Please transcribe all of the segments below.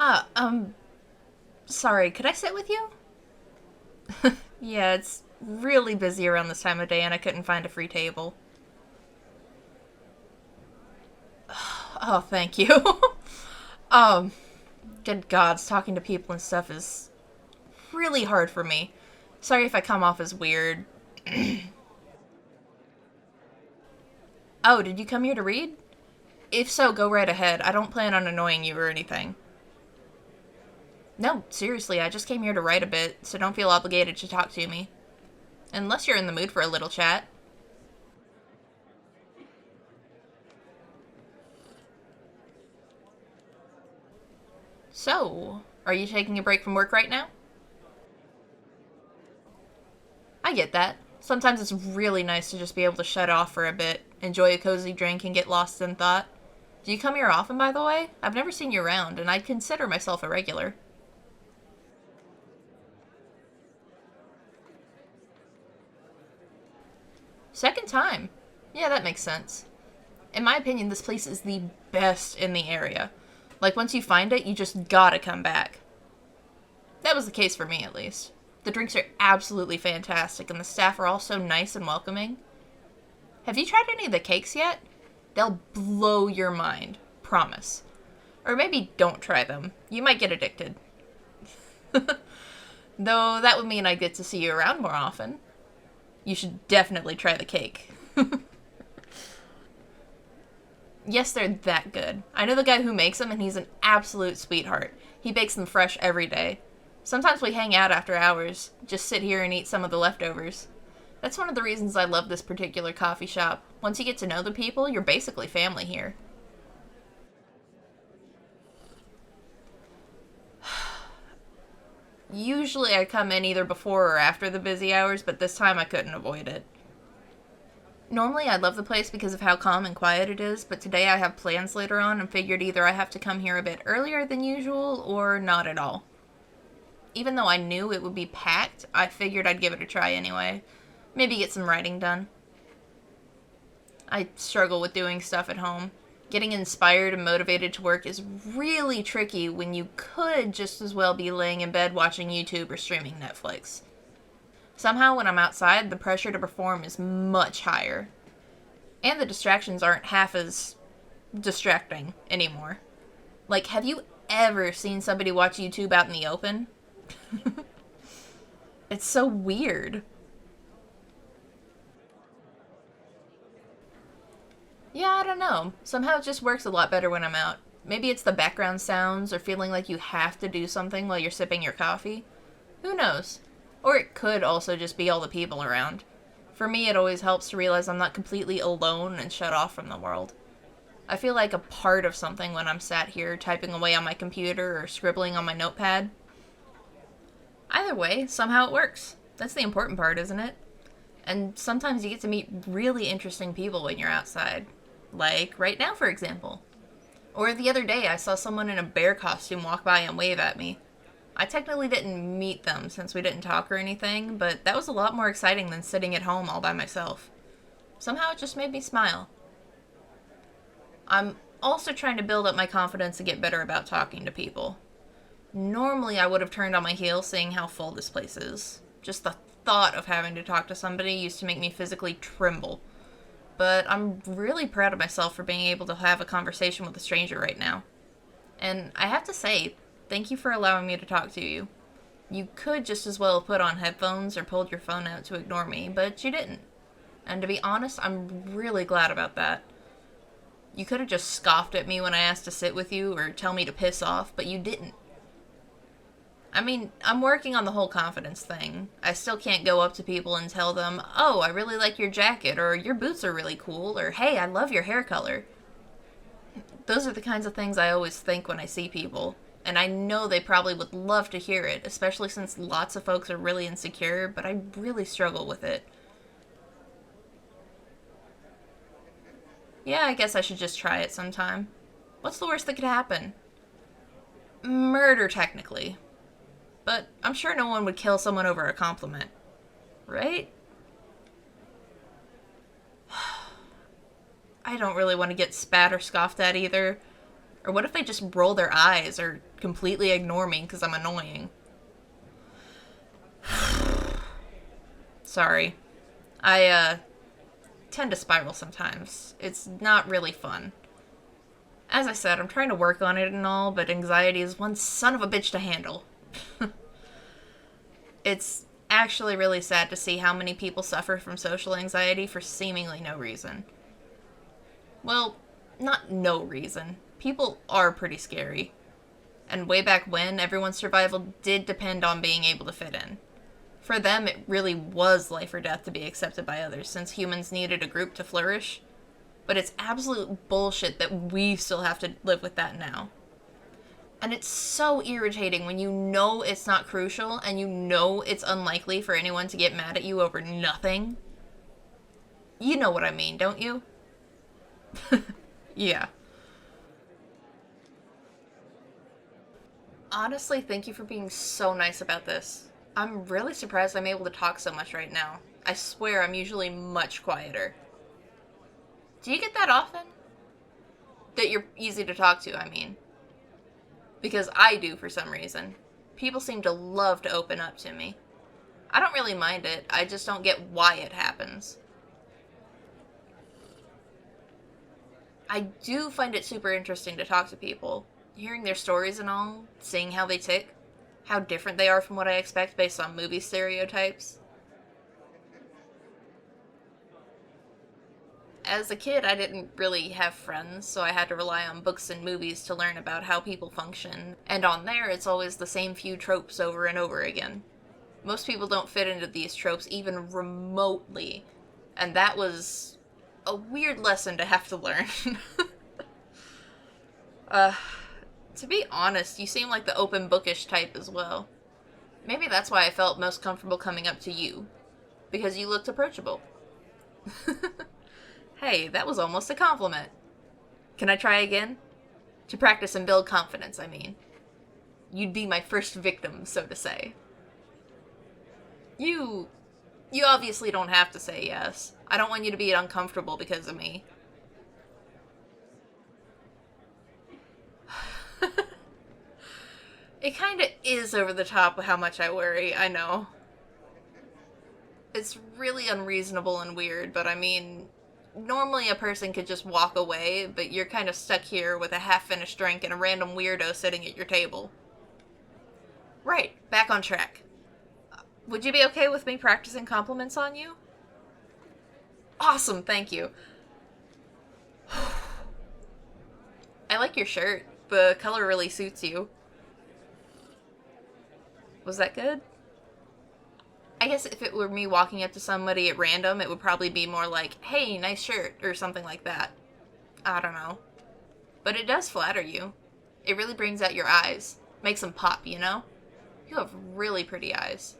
Ah, sorry, could I sit with you? Yeah, it's really busy around this time of day and I couldn't find a free table. Oh, thank you. um, Good gods, talking to people and stuff is really hard for me. Sorry if I come off as weird. Oh, did you come here to read? If so, go right ahead. I don't plan on annoying you or anything. No, seriously, I just came here to write a bit, so don't feel obligated to talk to me. Unless you're in the mood for a little chat. So, are you taking a break from work right now? I get that. Sometimes it's really nice to just be able to shut off for a bit, enjoy a cozy drink, and get lost in thought. Do you come here often, by the way? I've never seen you around, and I'd consider myself a regular. Second time. Yeah, that makes sense. In my opinion, this place is the best in the area. Like, once you find it, you just gotta come back. That was the case for me, at least. The drinks are absolutely fantastic, and the staff are all so nice and welcoming. Have you tried any of the cakes yet? They'll blow your mind. Promise. Or maybe don't try them. You might get addicted. Though that would mean I get to see you around more often. You should definitely try the cake. Yes, they're that good. I know the guy who makes them, and he's an absolute sweetheart. He bakes them fresh every day. Sometimes we hang out after hours, just sit here and eat some of the leftovers. That's one of the reasons I love this particular coffee shop. Once you get to know the people, you're basically family here. Usually I come in either before or after the busy hours, but this time I couldn't avoid it. Normally I love the place because of how calm and quiet it is, but today I have plans later on and figured either I have to come here a bit earlier than usual or not at all. Even though I knew it would be packed, I figured I'd give it a try anyway. Maybe get some writing done. I struggle with doing stuff at home. Getting inspired and motivated to work is really tricky when you could just as well be laying in bed watching YouTube or streaming Netflix. Somehow, when I'm outside, the pressure to perform is much higher. And the distractions aren't half as distracting anymore. Like, have you ever seen somebody watch YouTube out in the open? It's so weird. Yeah, I don't know. Somehow it just works a lot better when I'm out. Maybe it's the background sounds or feeling like you have to do something while you're sipping your coffee. Who knows? Or it could also just be all the people around. For me, it always helps to realize I'm not completely alone and shut off from the world. I feel like a part of something when I'm sat here typing away on my computer or scribbling on my notepad. Either way, somehow it works. That's the important part, isn't it? And sometimes you get to meet really interesting people when you're outside. Like right now, for example. Or the other day, I saw someone in a bear costume walk by and wave at me. I technically didn't meet them since we didn't talk or anything, but that was a lot more exciting than sitting at home all by myself. Somehow it just made me smile. I'm also trying to build up my confidence and get better about talking to people. Normally, I would have turned on my heel seeing how full this place is. Just the thought of having to talk to somebody used to make me physically tremble. But I'm really proud of myself for being able to have a conversation with a stranger right now. And I have to say, thank you for allowing me to talk to you. You could just as well have put on headphones or pulled your phone out to ignore me, but you didn't. And to be honest, I'm really glad about that. You could have just scoffed at me when I asked to sit with you or tell me to piss off, but you didn't. I mean, I'm working on the whole confidence thing. I still can't go up to people and tell them, oh, I really like your jacket, or your boots are really cool, or hey, I love your hair color. Those are the kinds of things I always think when I see people. And I know they probably would love to hear it, especially since lots of folks are really insecure, but I really struggle with it. Yeah, I guess I should just try it sometime. What's the worst that could happen? Murder, technically. But I'm sure no one would kill someone over a compliment. Right? I don't really want to get spat or scoffed at either. Or what if they just roll their eyes or completely ignore me because I'm annoying? Sorry. I tend to spiral sometimes. It's not really fun. As I said, I'm trying to work on it and all, but anxiety is one son of a bitch to handle. It's actually really sad to see how many people suffer from social anxiety for seemingly no reason. Well, not no reason. People are pretty scary. And way back when, everyone's survival did depend on being able to fit in. For them, it really was life or death to be accepted by others, since humans needed a group to flourish. But it's absolute bullshit that we still have to live with that now. And it's so irritating when you know it's not crucial and you know it's unlikely for anyone to get mad at you over nothing. You know what I mean, don't you? Yeah. Honestly, thank you for being so nice about this. I'm really surprised I'm able to talk so much right now. I swear I'm usually much quieter. Do you get that often? That you're easy to talk to, I mean. Because I do for some reason. People seem to love to open up to me. I don't really mind it, I just don't get why it happens. I do find it super interesting to talk to people. Hearing their stories and all, seeing how they tick, how different they are from what I expect based on movie stereotypes. As a kid, I didn't really have friends, so I had to rely on books and movies to learn about how people function. And on there, it's always the same few tropes over and over again. Most people don't fit into these tropes even remotely, and that was a weird lesson to have to learn. uh, to be honest, you seem like the open bookish type as well. Maybe that's why I felt most comfortable coming up to you, because you looked approachable. Hey, that was almost a compliment. Can I try again? To practice and build confidence, I mean. You'd be my first victim, so to say. You obviously don't have to say yes. I don't want you to be uncomfortable because of me. It kinda is over the top how much I worry, I know. It's really unreasonable and weird, but I mean, normally a person could just walk away, but you're kind of stuck here with a half-finished drink and a random weirdo sitting at your table. Right, back on track. Would you be okay with me practicing compliments on you? Awesome, thank you. I like your shirt. The color really suits you. Was that good? I guess if it were me walking up to somebody at random, it would probably be more like, hey, nice shirt, or something like that. I don't know. But it does flatter you. It really brings out your eyes. Makes them pop, you know? You have really pretty eyes.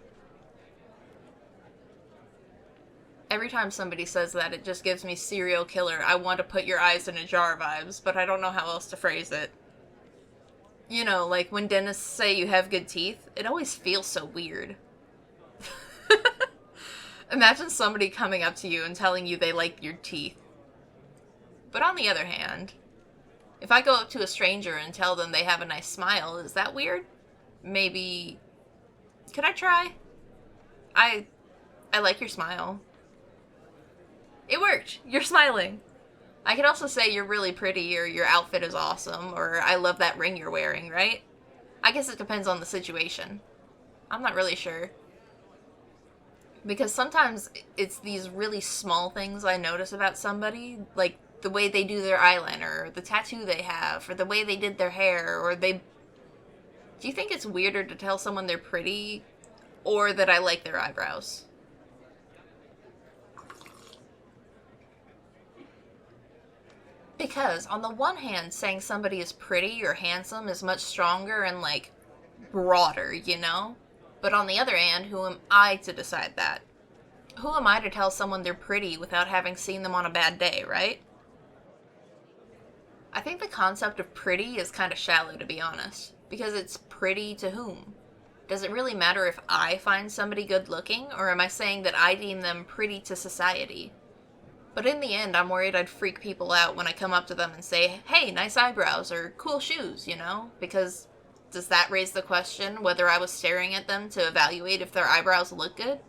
Every time somebody says that, it just gives me serial killer, I want to put your eyes in a jar vibes, but I don't know how else to phrase it. You know, like when dentists say you have good teeth, it always feels so weird. Imagine somebody coming up to you and telling you they like your teeth. But on the other hand, if I go up to a stranger and tell them they have a nice smile, is that weird? Maybe... Could I try? I like your smile. It worked! You're smiling! I could also say you're really pretty, or your outfit is awesome, or I love that ring you're wearing, right? I guess it depends on the situation. I'm not really sure. Because sometimes it's these really small things I notice about somebody, like the way they do their eyeliner, or the tattoo they have, or the way they did their hair, or they... Do you think it's weirder to tell someone they're pretty, or that I like their eyebrows? Because, on the one hand, saying somebody is pretty or handsome is much stronger and, like, broader, you know? But on the other hand, who am I to decide that? Who am I to tell someone they're pretty without having seen them on a bad day, right? I think the concept of pretty is kind of shallow, to be honest. Because it's pretty to whom? Does it really matter if I find somebody good looking, or am I saying that I deem them pretty to society? But in the end, I'm worried I'd freak people out when I come up to them and say, hey, nice eyebrows or cool shoes, you know? Because does that raise the question whether I was staring at them to evaluate if their eyebrows look good?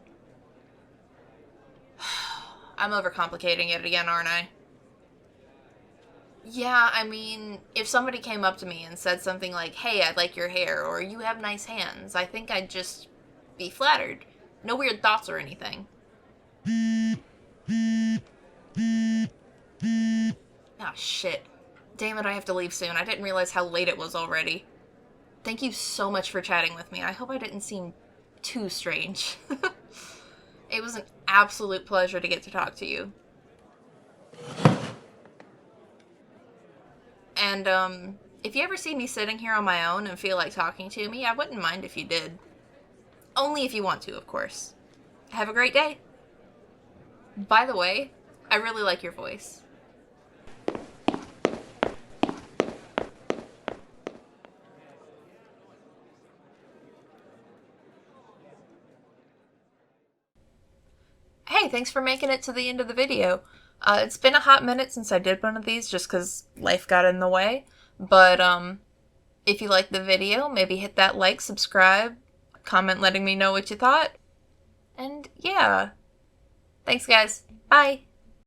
I'm overcomplicating it again, aren't I? Yeah, I mean, if somebody came up to me and said something like, hey, I like your hair, or you have nice hands, I think I'd just be flattered. No weird thoughts or anything. Ah, shit. Damn it, I have to leave soon. I didn't realize how late it was already. Thank you so much for chatting with me. I hope I didn't seem too strange. It was an absolute pleasure to get to talk to you. And, if you ever see me sitting here on my own and feel like talking to me, I wouldn't mind if you did. Only if you want to, of course. Have a great day. By the way, I really like your voice. Hey, thanks for making it to the end of the video. It's been a hot minute since I did one of these just because life got in the way. But, if you liked the video, maybe hit that like, subscribe, comment letting me know what you thought. And yeah. Thanks, guys. Bye.